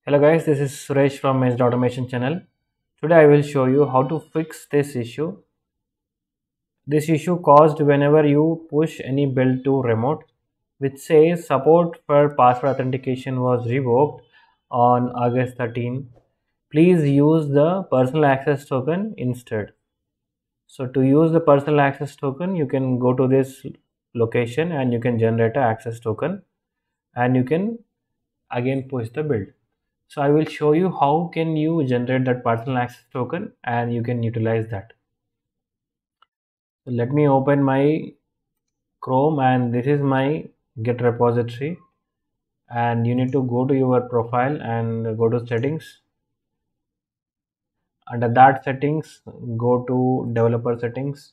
Hello guys, this is Suresh from Mezd Automation channel. Today I will show you how to fix this issue. This issue caused whenever you push any build to remote, which says support for password authentication was revoked on August 13. Please use the personal access token instead. So to use the personal access token, you can go to this location and you can generate an access token and you can again push the build. So I will show you how can you generate that personal access token and you can utilize that. So let me open my Chrome and this is my Git repository, and you need to go to your profile and go to settings. Under that settings, go to developer settings,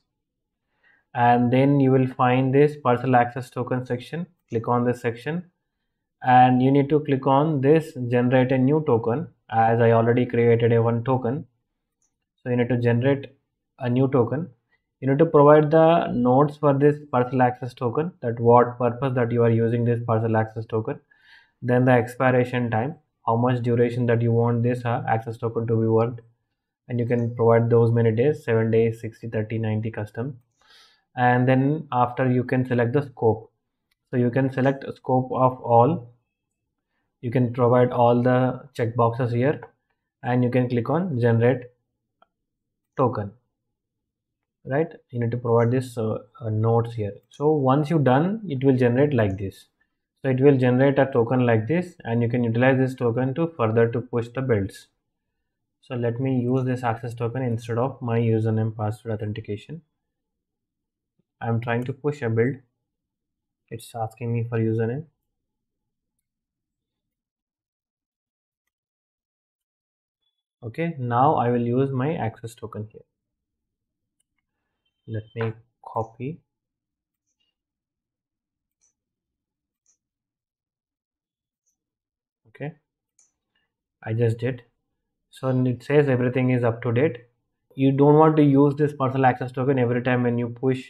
and then you will find this personal access token section. Click on this section and you need to click on this generate a new token, as I already created a one token. So you need to generate a new token. You need to provide the nodes for this partial access token, that what purpose that you are using this partial access token, then the expiration time, how much duration that you want this access token to be worked, and you can provide those many days, 7 days, 60, 30, 90 custom. And then after you can select the scope. So you can select a scope of all. You can provide all the checkboxes here and you can click on generate token. Right, you need to provide this nodes here. So once you done, it will generate like this. So it will generate a token like this and you can utilize this token to further to push the builds. So let me use this access token instead of my username password authentication. I'm trying to push a build. It's asking me for username. Okay, now I will use my access token here. Let me copy. Okay, I just did. So it says everything is up to date. You don't want to use this personal access token every time when you push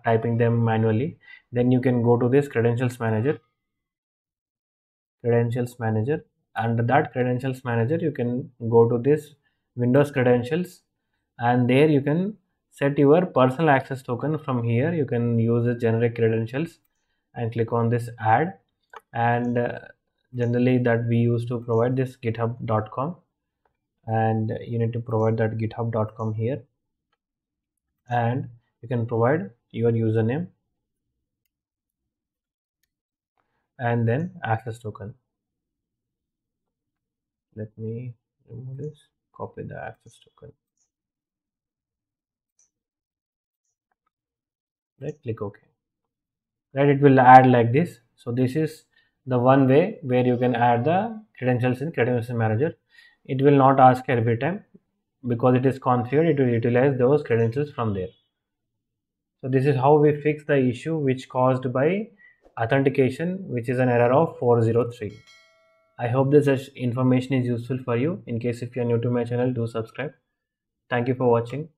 typing them manually. Then you can go to this credentials manager. Under that credentials manager, you can go to this Windows credentials, and there you can set your personal access token. From here you can use the generic credentials and click on this add, and generally that we used to provide this github.com, and you need to provide that github.com here, and you can provide your username and then access token. Let me remove this, copy the access token, right, click OK. Right, it will add like this. So this is the one way where you can add the credentials in credentials manager. It will not ask every time, because it is configured, it will utilize those credentials from there. So this is how we fix the issue which caused by authentication, which is an error of 403. I hope this information is useful for you. In case if you are new to my channel, do subscribe. Thank you for watching.